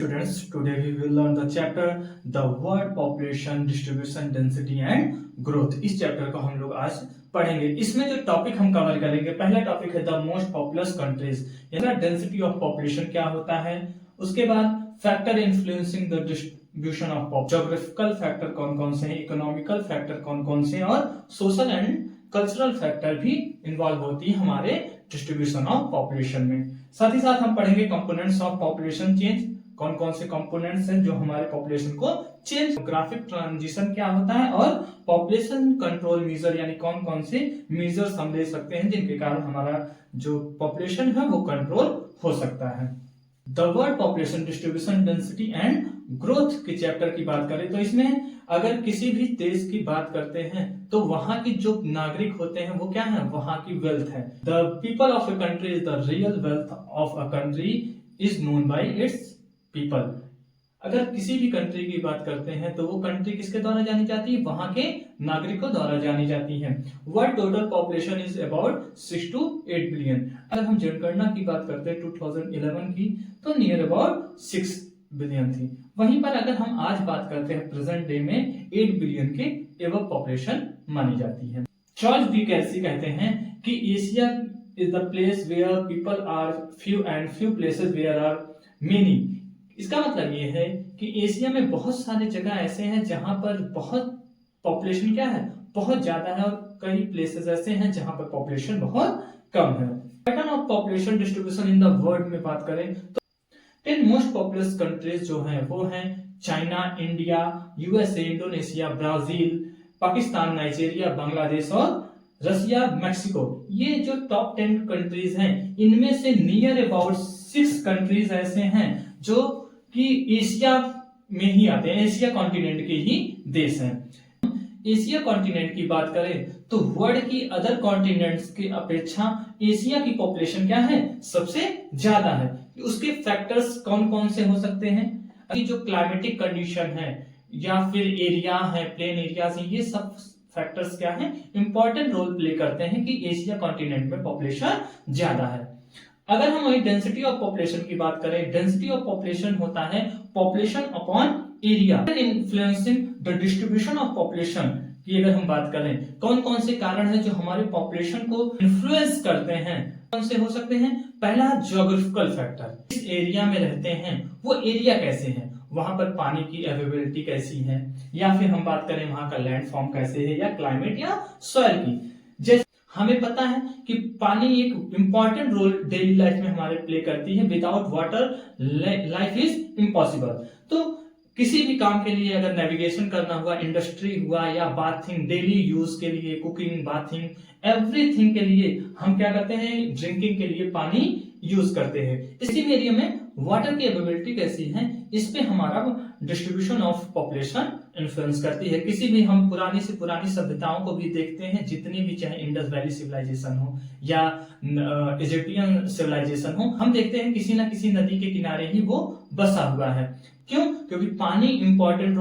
Students, today we will learn the chapter the world population distribution density and growth। इस chapter को हम लोग आज पढ़ेंगे। इसमें जो टॉपिक हम कवर करेंगे, पहला टॉपिक है द मोस्ट पॉपुलस कंट्रीज, यानी डेंसिटी ऑफ पॉपुलेशन क्या होता है। उसके बाद factor influencing the distribution of population, geographical factor कौन कौन से हैं, इकोनॉमिकल फैक्टर कौन कौन से हैं, और सोशल एंड कल्चरल फैक्टर भी इन्वॉल्व होती है हमारे डिस्ट्रीब्यूशन ऑफ पॉपुलेशन में। साथ ही साथ हम पढ़ेंगे कंपोनेंट्स ऑफ पॉपुलेशन चेंज, कौन कौन से कंपोनेंट्स हैं जो हमारे पॉपुलेशन को चेंज, ग्राफिक ट्रांजिशन क्या होता है, और पॉपुलेशन कंट्रोल मेजर यानी कौन कौन से मेजर्स हम ले सकते हैं जिनके कारण हमारा जो पॉपुलेशन है वो कंट्रोल हो सकता है। The world population distribution density and growth के चैप्टर की बात करें तो इसमें अगर किसी भी देश की बात करते हैं तो वहां की जो नागरिक होते हैं वो क्या है, वहां की वेल्थ है। The people of a country is the real wealth of a country is known by it's people. अगर किसी भी कंट्री की बात करते हैं तो वो कंट्री किसके द्वारा जानी जाती है, वहां के नागरिकों द्वारा जानी जाती है। World total population is about 6 to 8 billion. अगर हम जनगणना की बात करते हैं 2011 की तो नियर अबाउट 6 बिलियन थी। वहीं पर अगर हम आज बात करते हैं प्रेजेंट डे में 8 बिलियन के एवं पॉपुलेशन मानी जाती है। चार्ल्स बी कैल्सी कहते हैं कि Asia is the place where people are few and few places where are many. इसका मतलब ये है कि एशिया में बहुत सारे जगह ऐसे हैं जहां पर बहुत पॉपुलेशन क्या है, बहुत ज्यादा है, और कई प्लेसेस ऐसे हैं जहां पर पॉपुलेशन बहुत कम है। Pattern of population distribution in the world में बात करें तो 10 मोस्ट पॉपुलस कंट्रीज जो हैं वो हैं China, India, USA, Indonesia, Brazil, Pakistan, Nigeria, Bangladesh और रसिया, मैक्सिको। ये जो टॉप 10 कंट्रीज हैं इनमें से नियर अबाउट 6 कंट्रीज ऐसे हैं जो कि एशिया में ही आते हैं, एशिया कॉन्टिनेंट के ही देश हैं। एशिया कॉन्टिनेंट की बात करें तो वर्ल्ड की अदर कॉन्टिनेंट्स की अपेक्षा एशिया की पॉपुलेशन क्या है, सबसे ज्यादा है। उसके फैक्टर्स कौन कौन से हो सकते हैं, अभी जो क्लाइमेटिक कंडीशन है या फिर एरिया है, प्लेन एरियाज है, ये सब फैक्टर्स क्या है, इंपॉर्टेंट रोल प्ले करते हैं कि एशिया कॉन्टिनेंट में पॉपुलेशन ज्यादा है। अगर हम वही डेंसिटी ऑफ पॉपुलेशन की बात करें, डेंसिटी ऑफ पॉपुलेशन होता है population upon area influencing the distribution of population की अगर हम बात करें कौन कौन से कारण हैं जो हमारे पॉपुलेशन को इन्फ्लुएंस करते हैं, कौन से हो सकते हैं। पहला ज्योग्राफिकल फैक्टर, इस एरिया में रहते हैं वो एरिया कैसे है, वहां पर पानी की अवेलेबिलिटी कैसी है, या फिर हम बात करें वहां का लैंडफॉर्म कैसे है, या क्लाइमेट या सॉइल की। जैसे हमें पता है कि पानी एक इंपॉर्टेंट रोल डेली लाइफ में हमारे प्ले करती है, without water life is impossible. तो किसी भी काम के लिए अगर नेविगेशन करना हुआ, इंडस्ट्री हुआ या बाथिंग, डेली यूज के लिए, कुकिंग, बाथिंग, एवरीथिंग के लिए हम क्या करते हैं, ड्रिंकिंग के लिए पानी यूज करते हैं। इसी भी एरिया में वाटर की अवेलेबिलिटी कैसी है, इस पे हमारा डिस्ट्रीब्यूशन ऑफ पॉपुलेशन इन्फ्लुएंस करती है। किसी भी हम पुरानी से पुरानी सभ्यताओं को भी देखते हैं, जितनी भी, चाहे इंडस वैली सिविलाइजेशन हो या इजिप्टियन सिविलाइजेशन हो, हम देखते हैं किसी ना किसी नदी के किनारे ही वो बसा हुआ है। क्यों? क्योंकि पानी इंपॉर्टेंट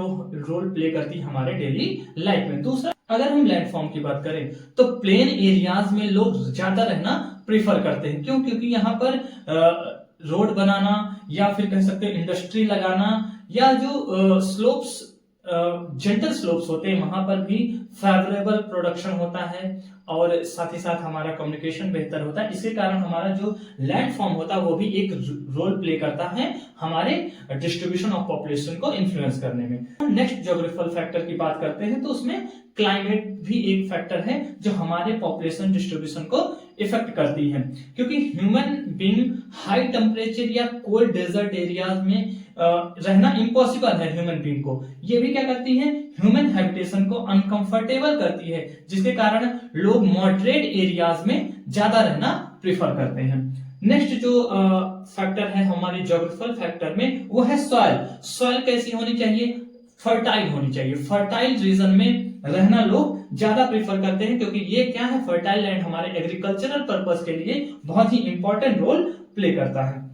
रोल प्ले करती है हमारे डेली लाइफ में। दूसरा, अगर हम लैंडफॉर्म की बात करें तो प्लेन एरियाज में लोग ज्यादा रहना प्रीफर करते हैं। क्यों? क्योंकि यहाँ पर रोड बनाना या फिर कह सकते हैं इंडस्ट्री लगाना, या जो स्लोप्स, जेंटल स्लोप्स होते हैं वहां पर भी फेवरेबल प्रोडक्शन होता है, और साथ ही साथ हमारा कम्युनिकेशन बेहतर होता है। इसके कारण हमारा जो लैंड फॉर्म होता है वो भी एक रोल प्ले करता है हमारे डिस्ट्रीब्यूशन ऑफ पॉपुलेशन को इन्फ्लुएंस करने में। नेक्स्ट ज्योग्राफिकल फैक्टर की बात करते हैं तो उसमें क्लाइमेट भी एक फैक्टर है जो हमारे पॉपुलेशन डिस्ट्रीब्यूशन को इफेक्ट करती है। क्योंकि ह्यूमन बीइंग हाई टेम्परेचर या कोल्ड डेजर्ट एरियाज में रहना इम्पॉसिबल है ह्यूमन बीइंग को। ये भी क्या करती है, ह्यूमन हैबिटेशन को अनकंफर्टेबल करती है, जिसके कारण लोग मॉडरेट एरियाज में ज्यादा रहना प्रीफर करते हैं। नेक्स्ट जो फैक्टर है हमारे ज्योग्राफिकल फैक्टर में वो है सॉइल। सॉइल कैसी होनी चाहिए, फर्टाइल होनी चाहिए। फर्टाइल रीजन में रहना लोग ज्यादा प्रीफर करते हैं, क्योंकि ये क्या है, फर्टाइल लैंड हमारे एग्रीकल्चरल पर्पस के लिए बहुत ही इंपॉर्टेंट रोल प्ले करता है।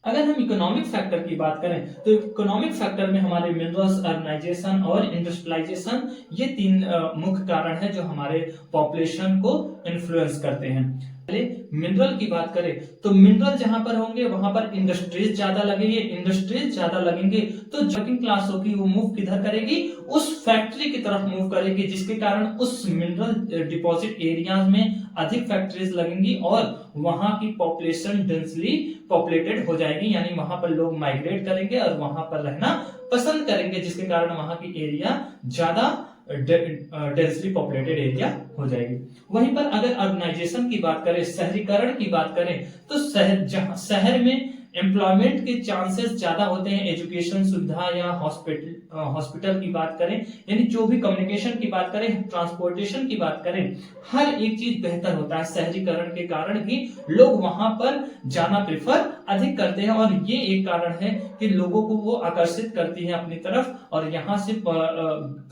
अगर हम इकोनॉमिक फैक्टर की बात करें तो इकोनॉमिक फैक्टर में हमारे मिनरल्स, अर्बनाइजेशन और इंडस्ट्रियलाइजेशन, ये 3 मुख्य कारण है जो हमारे पॉपुलेशन को इन्फ्लुएंस करते हैं। मिनरल की बात करें तो मिनरल जहां पर होंगे वहां पर इंडस्ट्रीज ज्यादा लगेंगे, इंडस्ट्रीज ज्यादा लगेंगे तो वर्किंग क्लास होगी वो मूव किधर करेगी, उस फैक्ट्री की तरफ मूव करेगी, जिसके कारण उस मिनरल डिपॉजिट एरियाज में अधिक फैक्ट्रीज लगेंगी और वहां की पॉपुलेशन डेंसली पॉपुलेटेड हो जाएगी, यानी वहां पर लोग माइग्रेट करेंगे और वहां पर रहना पसंद करेंगे, जिसके कारण वहां की एरिया ज्यादा डेंसली पॉपुलेटेड एरिया हो जाएगी। वहीं पर अगर अर्बनाइजेशन की बात करें, शहरीकरण की बात करें तो शहर में एम्प्लॉयमेंट के चांसेस ज्यादा होते हैं, एजुकेशन सुविधा या हॉस्पिटल की बात करें, यानी जो भी कम्युनिकेशन की बात करें, ट्रांसपोर्टेशन की बात करें, हर एक चीज बेहतर होता है। शहरीकरण के कारण ही लोग वहां पर जाना प्रेफर अधिक करते हैं और ये एक कारण है कि लोगों को वो आकर्षित करती है अपनी तरफ और यहाँ से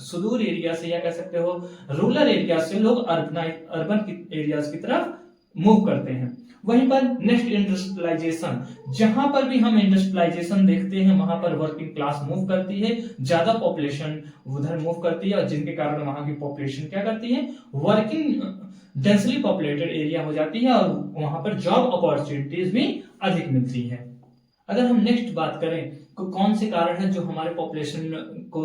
सुदूर एरिया से या कह सकते हो रूरल एरिया से लोग अर्बन एरियाज की तरफ मूव करते हैं। वहीं पर नेक्स्ट इंडस्ट्रियलाइजेशन, जहां पर भी हम इंडस्ट्रियलाइजेशन देखते हैं वहां पर वर्किंग क्लास मूव करती है, ज्यादा पॉपुलेशन उधर मूव करती है और जिनके कारण वहां की पॉपुलेशन क्या करती है, वर्किंग डेंसली पॉपुलेटेड एरिया हो जाती है और वहां पर जॉब अपॉर्चुनिटीज भी अधिक मिलती है। अगर हम नेक्स्ट बात करें तो कौन से कारण है जो हमारे पॉपुलेशन को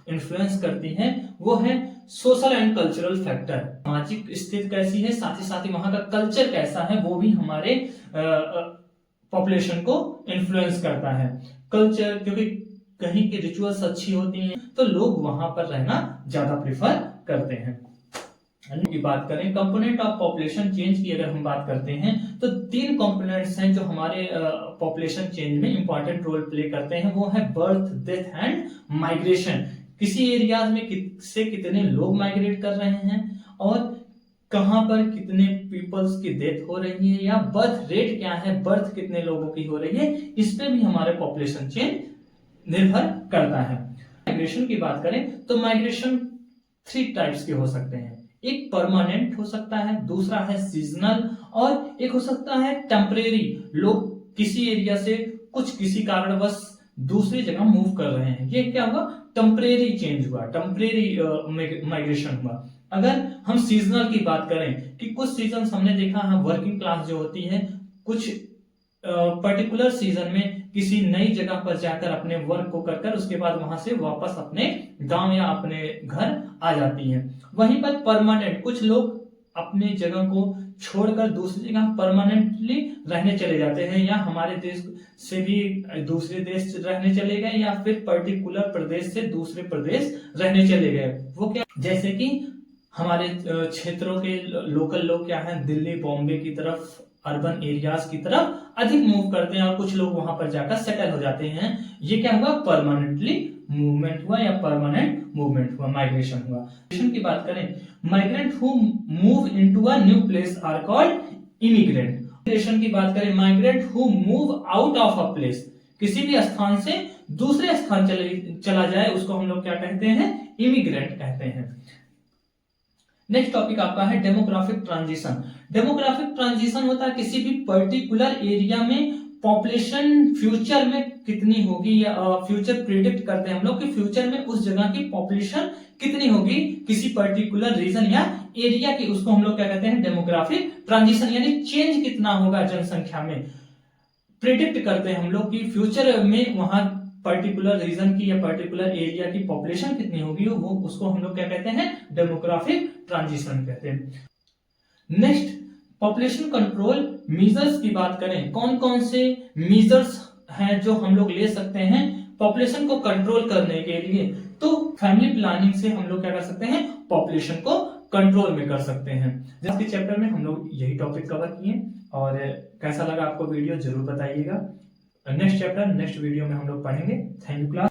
इन्फ्लुएंस करती हैं, वो है सोशल एंड कल्चरल फैक्टर। सामाजिक स्थिति कैसी है, साथ ही वहां का कल्चर कैसा है, वो भी हमारे पॉपुलेशन को इन्फ्लुएंस करता है। कल्चर, क्योंकि कहीं की रिचुअल्स अच्छी होती हैं तो लोग वहां पर रहना ज्यादा प्रेफर करते हैं। की बात करें कंपोनेंट ऑफ पॉपुलेशन चेंज की अगर हम बात करते हैं तो 3 कंपोनेंट्स हैं जो हमारे पॉपुलेशन चेंज में इंपॉर्टेंट रोल प्ले करते हैं, वो है बर्थ, डेथ एंड माइग्रेशन। किसी एरियाज में कितने लोग माइग्रेट कर रहे हैं और कहां पर कितने पीपल्स की डेथ हो रही है या बर्थ रेट क्या है, बर्थ कितने लोगों की हो रही है, इस पे भी हमारे पॉपुलेशन चेंज निर्भर करता है। माइग्रेशन की बात करें तो माइग्रेशन 3 टाइप्स के हो सकते हैं, एक परमानेंट हो सकता है, दूसरा है सीजनल और एक हो सकता है टेम्परेरी। लोग किसी एरिया से किसी कारणवश दूसरी जगह मूव कर रहे हैं, ये क्या हुआ, टेम्परेरी चेंज हुआ, टेम्परेरी माइग्रेशन हुआ। अगर हम सीजनल की बात करें कि कुछ सीजन हमने देखा है वर्किंग क्लास जो होती है कुछ पर्टिकुलर सीजन में किसी नई जगह पर जाकर अपने वर्क को कर उसके बाद वहां से वापस अपने गांव या अपने घर आ जाती हैं। वहीं पर परमानेंट, कुछ लोग अपने जगह को छोड़कर दूसरी जगह परमानेंटली रहने चले जाते हैं या हमारे देश से भी दूसरे देश रहने चले गए या फिर पर्टिकुलर प्रदेश से दूसरे प्रदेश रहने चले गए। वो क्या, जैसे कि हमारे क्षेत्रों के लोकल लोग क्या है दिल्ली बॉम्बे की तरफ अर्बन एरियाज की तरफ अधिक मूव करते हैं और कुछ लोग वहां पर जाकर सेटल हो जाते हैं। ये क्या हुआ, परमानेंटली मूवमेंट हुआ या परमानेंट मूवमेंट हुआ, माइग्रेशन हुआ। माइग्रेशन की बात करें, migrant who move into a new place are called immigrant. Migration की बात करें, migrant who move out of a place, किसी भी स्थान से दूसरे स्थान चला जाए उसको हम लोग क्या कहते हैं, इमिग्रेंट कहते हैं। नेक्स्ट टॉपिक आपका है डेमोग्राफिक ट्रांजिशन। डेमोग्राफिक ट्रांजिशन होता है किसी भी पर्टिकुलर एरिया में पॉपुलेशन फ्यूचर में कितनी होगी या फ्यूचर प्रिडिक्ट करते हैं हम लोग कि फ्यूचर में उस जगह की पॉपुलेशन कितनी होगी किसी पर्टिकुलर रीजन या एरिया की, उसको हम लोग क्या कहते हैं, डेमोग्राफिक ट्रांजिशन, यानी चेंज कितना होगा जनसंख्या में। प्रिडिक्ट करते हैं हम लोग कि फ्यूचर में वहां पर्टिकुलर रीजन की या पर्टिकुलर एरिया की पॉपुलेशन कितनी होगी, वो उसको हम लोग क्या कहते हैं, डेमोग्राफिक ट्रांजिशन कहते हैं। नेक्स्ट, पॉपुलेशन कंट्रोल मेजर्स की बात करें, कौन कौन से मेजर्स हैं जो हम लोग ले सकते हैं पॉपुलेशन को कंट्रोल करने के लिए, तो फैमिली प्लानिंग से हम लोग क्या कर सकते हैं, पॉपुलेशन को कंट्रोल में कर सकते हैं। जिसके चैप्टर में हम लोग यही टॉपिक कवर किए और कैसा लगा आपको वीडियो जरूर बताइएगा। नेक्स्ट चैप्टर नेक्स्ट वीडियो में हम लोग पढ़ेंगे। Thank you class.